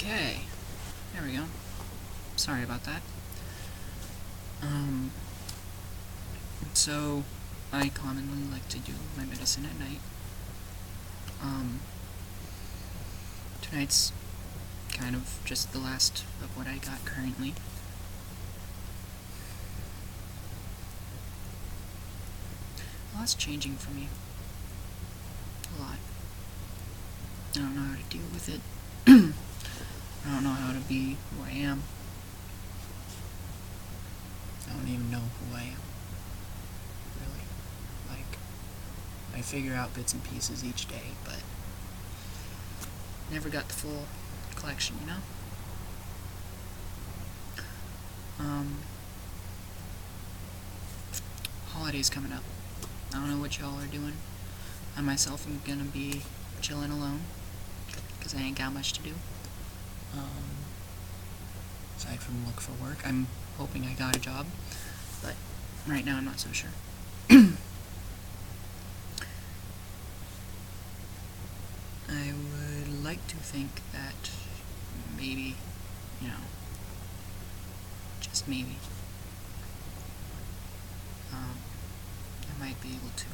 Okay, there we go. Sorry about that. So I commonly like to do my medicine at night. Tonight's kind of just the last of what I got currently. A lot's changing for me. A lot. I don't know how to deal with it. I don't know how to be who I am. I don't even know who I am. Really. Like, I figure out bits and pieces each day, but never got the full collection, you know? Holidays coming up. I don't know what y'all are doing. I myself am gonna be chilling alone, because I ain't got much to do. Aside from look for work. I'm hoping I got a job, but right now I'm not so sure. I would like to think that maybe, you know, just maybe, I might be able to,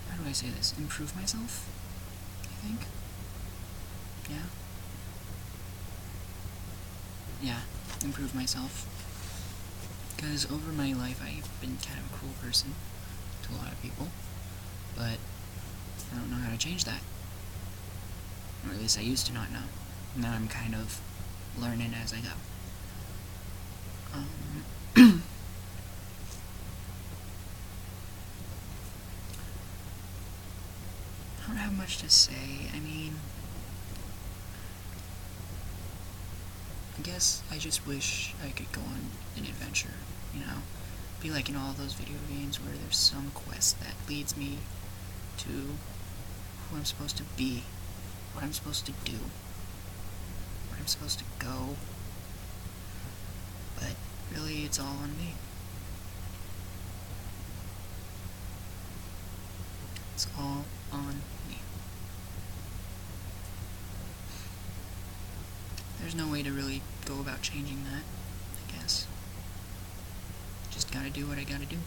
how do I say this? Improve myself, I think? Yeah? Yeah, improve myself. Because over my life, I've been kind of a cruel person to a lot of people, but I don't know how to change that. Or at least I used to not know. Now I'm kind of learning as I go. I don't have much to say. I mean, I guess I just wish I could go on an adventure, you know? Be like in all those video games where there's some quest that leads me to who I'm supposed to be, what I'm supposed to do, where I'm supposed to go. But really, it's all on me. It's all on me. There's no way to really go about changing that, I guess. Just gotta do what I gotta do.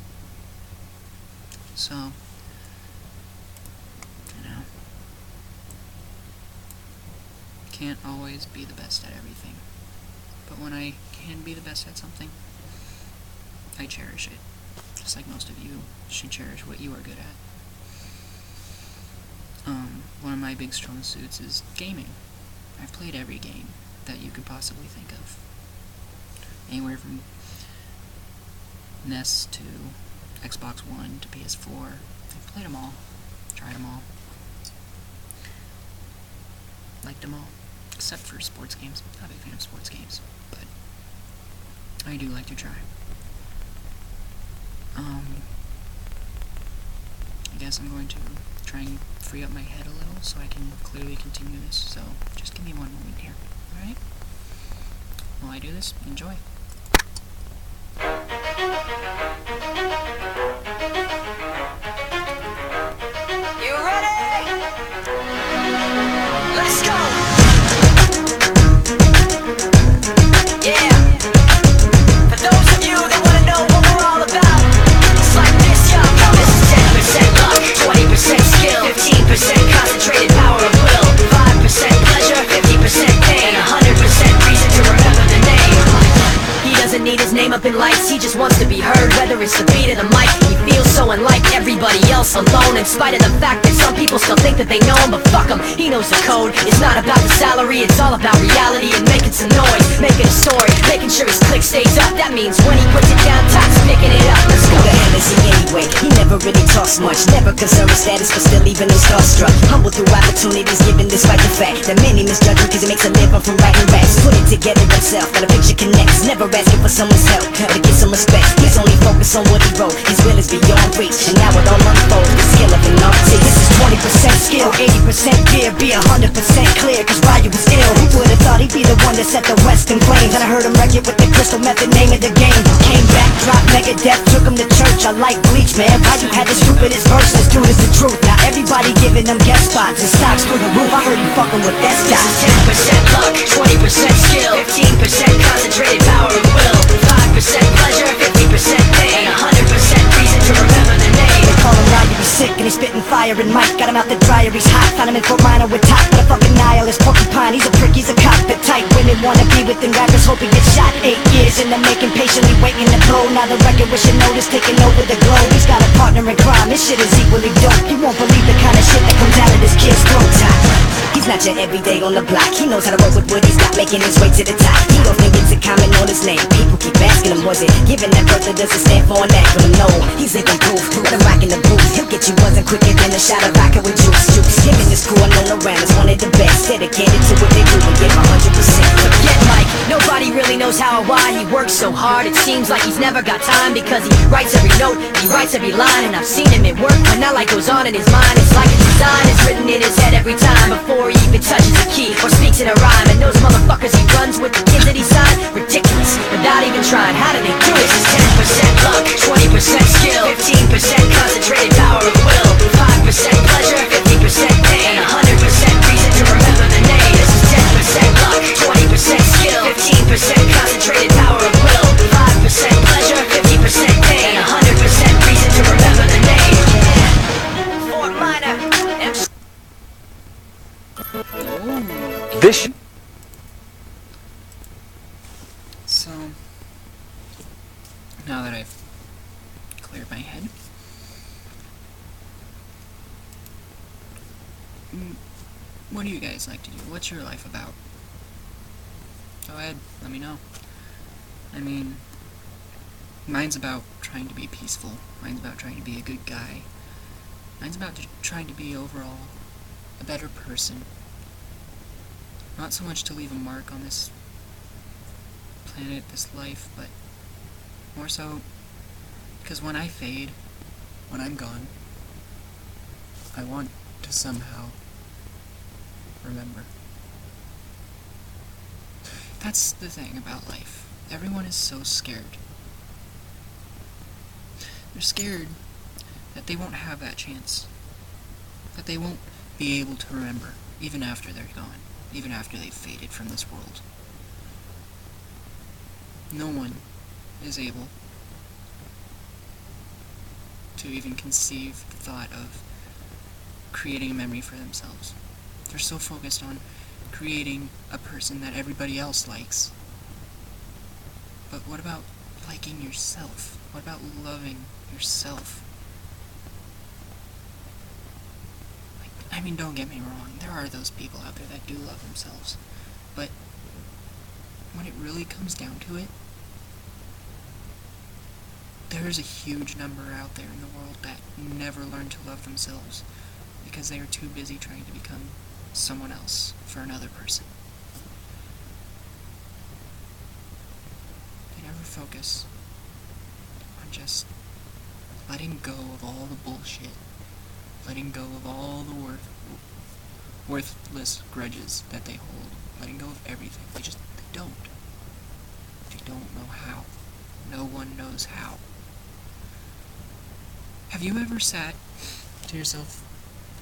So, you know, can't always be the best at everything. But when I can be the best at something, I cherish it. Just like most of you should cherish what you are good at. One of my big strong suits is gaming. I've played every game that you could possibly think of. Anywhere from NES to Xbox One to PS4. I've played them all. Tried them all. Liked them all. Except for sports games. Not a big fan of sports games, but I do like to try. I guess I'm going to try and free up my head a little so I can clearly continue this, so just give me one moment here, alright? While I do this, enjoy. You ready? Let's go! Yeah! For those of you that wanna know what we're all about, it's like this, y'all. This is 10% luck, 20% skill, 15% concentrated power of will, 5% pleasure, 50% pain, 100% reason to remember the name. He doesn't need his name up in lights, he just wants to be heard, whether it's the beat of the mic. He feels so unlike everybody else, alone, in spite of the fact that some people still think that they know him, but fuck him, he knows the code. It's not about the salary, it's all about reality and making some noise, making a story, making sure his click stays up. That means when he puts it down, Tox picking it up. Let's go. Who the hell is he anyway? He never really talks much, never concerned with status, but still even him starstruck. Humble through opportunities given despite the fact that many misjudge him cause he makes a living from writing raps. Put it together himself, got a picture connects, never asking for someone's help, to get some respect. He He's only focused on what he wrote. His will is beyond reach, and now it all unfolds. The skill of an artist. This is 20% skill, 80% fear. Be 100% clear, cause Ryu was ill. Who would've thought he'd be the one that set the West in flames? And I heard him wreck it with the crystal method, name of the game. Came back, dropped Megadeth, took him to church. I like Bleach, man. Ryu had the stupidest verse, this dude is the truth. Now everybody giving them guest spots and stocks through the roof. I heard he fucking with that stock. 10% luck, 20% skill, 15% concentrated power of will, 5% pleasure, 50% pain, and 100% reason to remember the name. They call him Ryu, he's sick and he's spitting fire. And Mike got him out the dryer, he's hot. Found him in Fort Minor with top, but a fucking nihilist porcupine. He's a prick, he's a cop, the type women wanna be with him. Rappers hope he gets shot. 8 years in the making, patiently waiting to blow. Now the record with notice taking over the globe. He's got a partner in crime, this shit is equally dope. You won't believe the kind of shit that comes out of this kid's throat. He's not your everyday on the block. He knows how to roll with what he's got, making his way to the top. He don't think it's a comment on his name. People keep asking him, was it given that birth that doesn't stand for an acronym? No, he's living proof. Let him rock in the booth. He'll get you buzzing quicker than a shot of vodka with juice. Him and his crew are known around as one of the best. Dedicated to what they do and give 100%. Forget Mike, nobody really knows how or why he works so hard. It seems like he's never got time, because he writes every note, he writes every line. And I've seen him at work when that light goes on in his mind. It's like a design is written in his head every time, before he even touches a key or speaks in a rhyme. And those motherfuckers he runs with, the kids that he signed, ridiculous, without even trying. How do they do it? This is 10% luck, 20% skill, 15% concentrated power of will, 5% pleasure, 50% pain, and 100% reason to remember the name. This is 10% luck, 20% skill, 15% concentrated power of will, 5% pleasure, 50% pain, and 100% reason to remember the name. Fort Minor, MC. This So, now that I've cleared my head, what do you guys like to do? What's your life about? Go ahead, let me know. I mean, mine's about trying to be peaceful. Mine's about trying to be a good guy. Mine's about trying to be overall a better person. Not so much to leave a mark on this planet, this life, but more so because when I fade, when I'm gone, I want to somehow remember. That's the thing about life. Everyone is so scared. They're scared that they won't have that chance. That they won't be able to remember, even after they're gone, even after they've faded from this world. No one is able to even conceive the thought of creating a memory for themselves. They're so focused on creating a person that everybody else likes. But what about liking yourself? What about loving yourself? I mean, don't get me wrong, there are those people out there that do love themselves, but when it really comes down to it, there's a huge number out there in the world that never learn to love themselves because they are too busy trying to become someone else for another person. They never focus on just letting go of all the bullshit, letting go of all the worthless grudges that they hold, letting go of everything. They don't. They don't know how. No one knows how. Have you ever sat to yourself,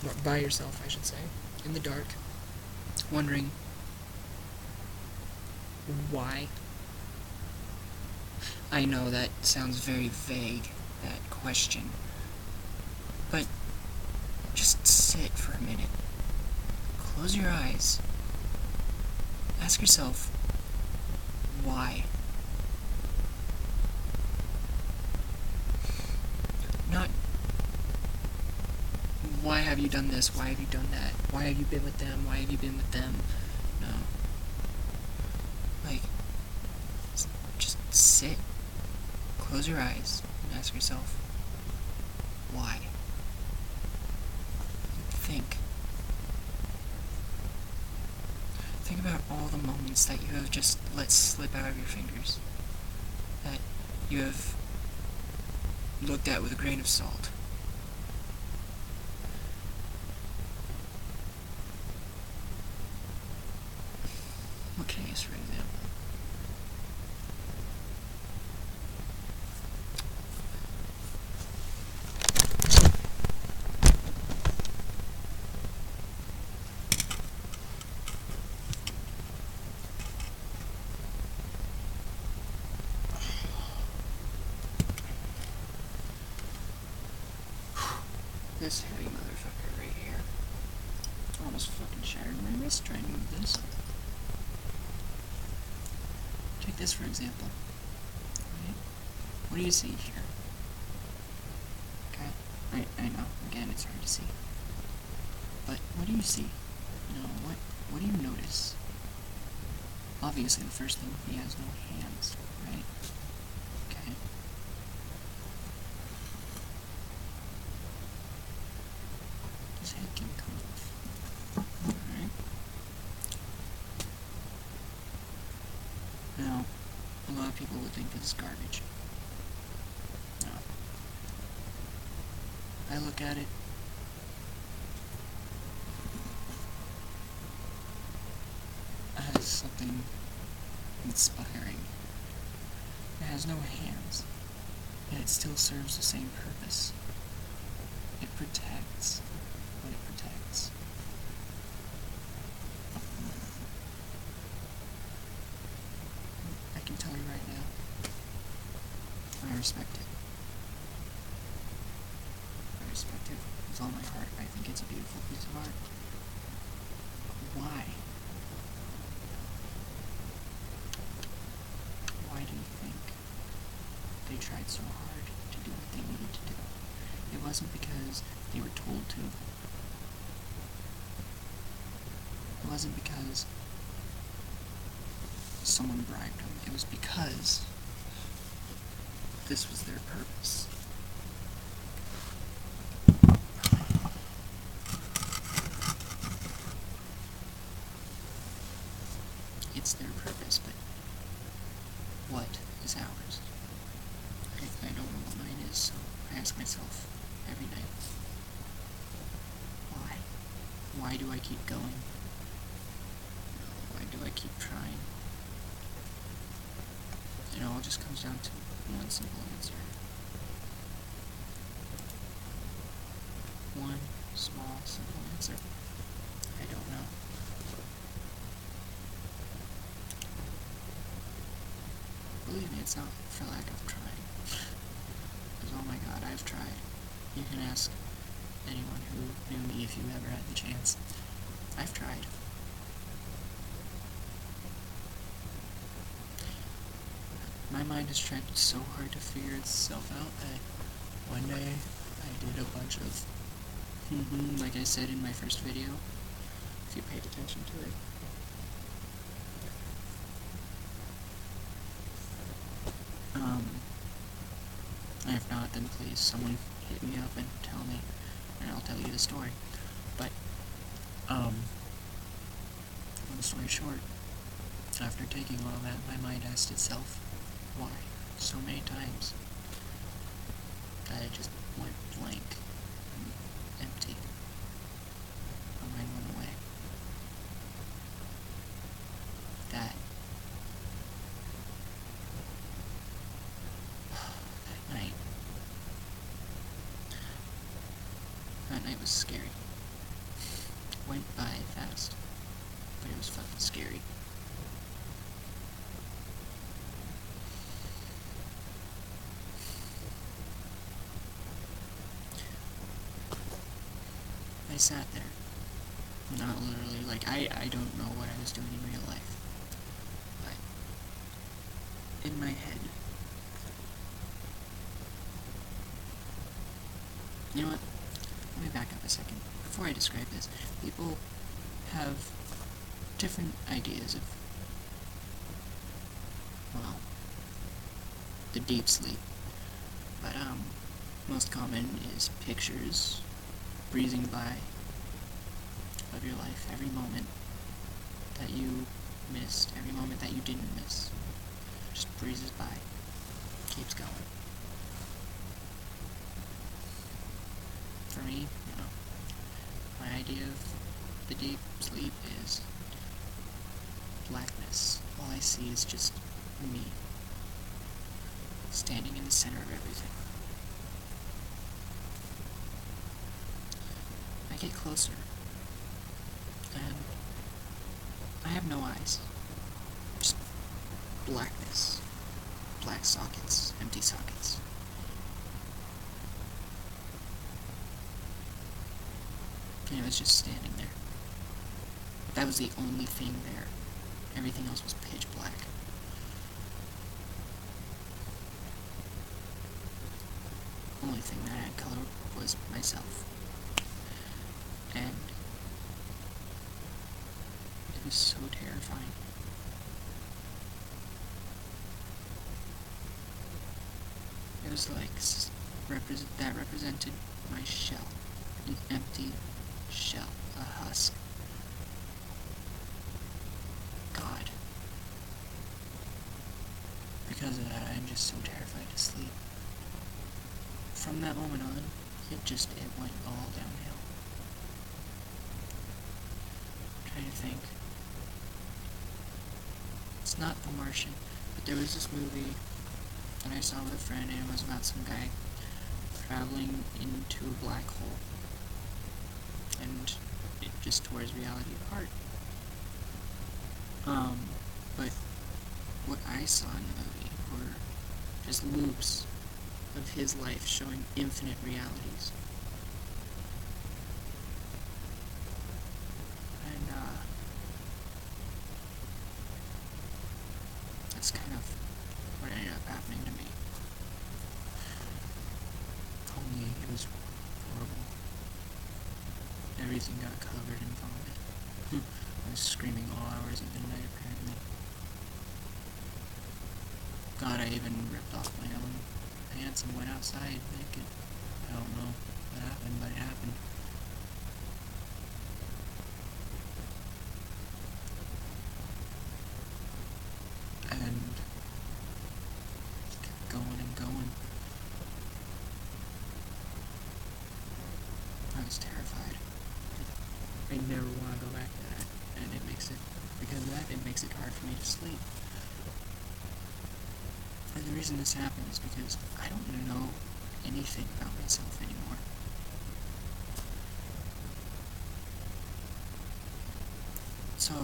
or by yourself, I should say, in the dark, wondering why? I know that sounds very vague, that question, but just sit for a minute. Close your eyes. Ask yourself, why? Not, why have you done this? Why have you done that? Why have you been with them? Why have you been with them? No. Like, just sit. Close your eyes and ask yourself, why? Think. Think about all the moments that you have just let slip out of your fingers. That you have looked at with a grain of salt. What can I use for example? This heavy motherfucker right here. Almost fucking shattered my wrist trying to move this. Take this for example. Right? What do you see here? Okay, I know. Again, it's hard to see. But what do you see? You know, what do you notice? Obviously, the first thing, he has no hands, right? Okay. His head can come off. Alright. Now, a lot of people would think this is garbage. No. I look at it. As something inspiring. It has no hands, yet it still serves the same purpose. It protects what it protects. I can tell you right now, I respect it. I respect it with all my heart. I think it's a beautiful piece of art. Why? Why do you think they tried so hard to do what they needed to do? It wasn't because they were told to. It wasn't because someone bribed them. It was because this was their purpose. It's their purpose, but what is ours? I don't know what mine is, so I ask myself every night, why? Why do I keep going? Why do I keep trying? It all just comes down to one simple answer. One small, simple answer. I don't know. Believe me, it's not for lack of trying. Because, oh my god, I've tried. You can ask anyone who knew me if you ever had the chance. I've tried. My mind has tried so hard to figure itself out that one day I did a bunch of like I said in my first video, if you paid attention to it. If not, then please, someone hit me up and tell me, and I'll tell you the story. But, long story short, after taking all that, my mind asked itself, why? So many times, that it just went blank, and empty. My mind went away. That night. That night was scary. Went by fast, but it was fucking scary. I sat there. Not literally, like, I don't know what I was doing in real life. But in my head. You know what? Let me back up a second. Before I describe this, people have different ideas of, well, the deep sleep. But, most common is pictures breezing by of your life, every moment that you missed, every moment that you didn't miss, just breezes by, keeps going. me, my idea of the deep sleep is blackness. All I see is just me, standing in the center of everything. I get closer, and I have no eyes. Just blackness. Black sockets, empty sockets. And it was just standing there. That was the only thing there. Everything else was pitch black. The only thing that had color was myself. And it was so terrifying. It was like that represented my shell, an empty shell, a husk. God. Because of that, I'm just so terrified to sleep. From that moment on, it went all downhill. I'm trying to think. It's not The Martian, but there was this movie that I saw with a friend, and it was about some guy traveling into a black hole, and it just tore his reality apart. But what I saw in the movie were just loops of his life showing infinite realities. And, that's kind of what ended up happening to me. Only it was horrible. Everything got covered in vomit. I was screaming all hours of the night, apparently. God, I even ripped off my own pants and went outside naked. I don't know what happened, but it happened. And it kept going and going. I was terrified. I never want to go back to that, and because of that, it makes it hard for me to sleep. And the reason this happened is because I don't know anything about myself anymore. So,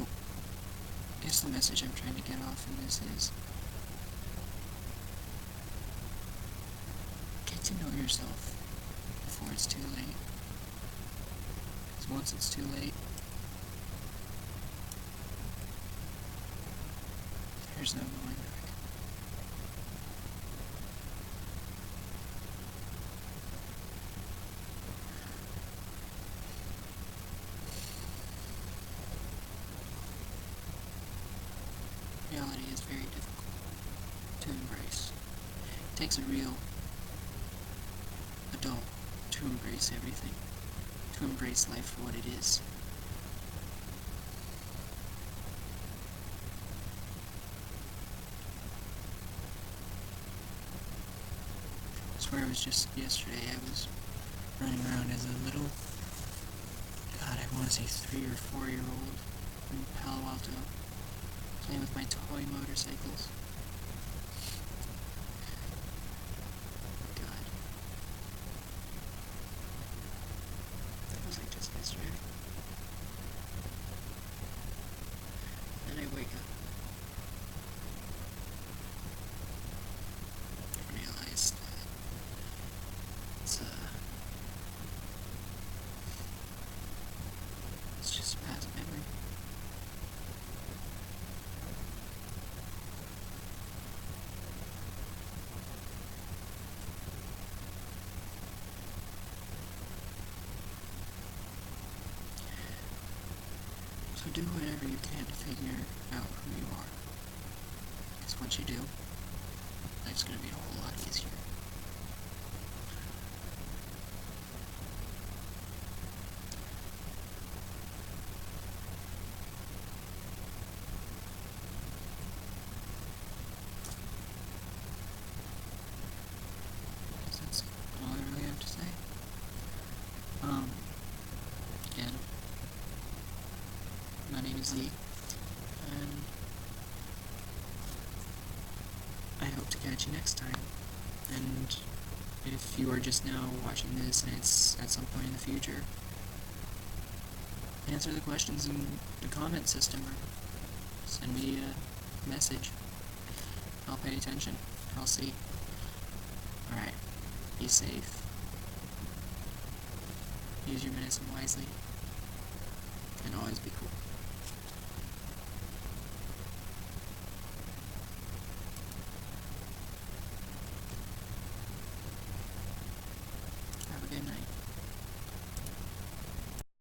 I guess the message I'm trying to get off in this is, get to know yourself before it's too late. Because once it's too late, there's no going back. Reality is very difficult to embrace. It takes a real adult to embrace everything, to embrace life for what it is. I swear it was just yesterday I was running around as a little, God, I want to say 3 or 4 year old in Palo Alto, playing with my toy motorcycles. God. That was like just yesterday. Then I wake up. I realized that it's just past memory. So do whatever you can to figure out who you are. Because once you do, life's gonna be a whole lot easier. Guess that's all I really have to say. My name is Z, and I hope to catch you next time. And if you are just now watching this and it's at some point in the future, answer the questions in the comment system or send me a message. I'll pay attention. I'll see. Alright. Be safe. Use your medicine wisely. And always be cool.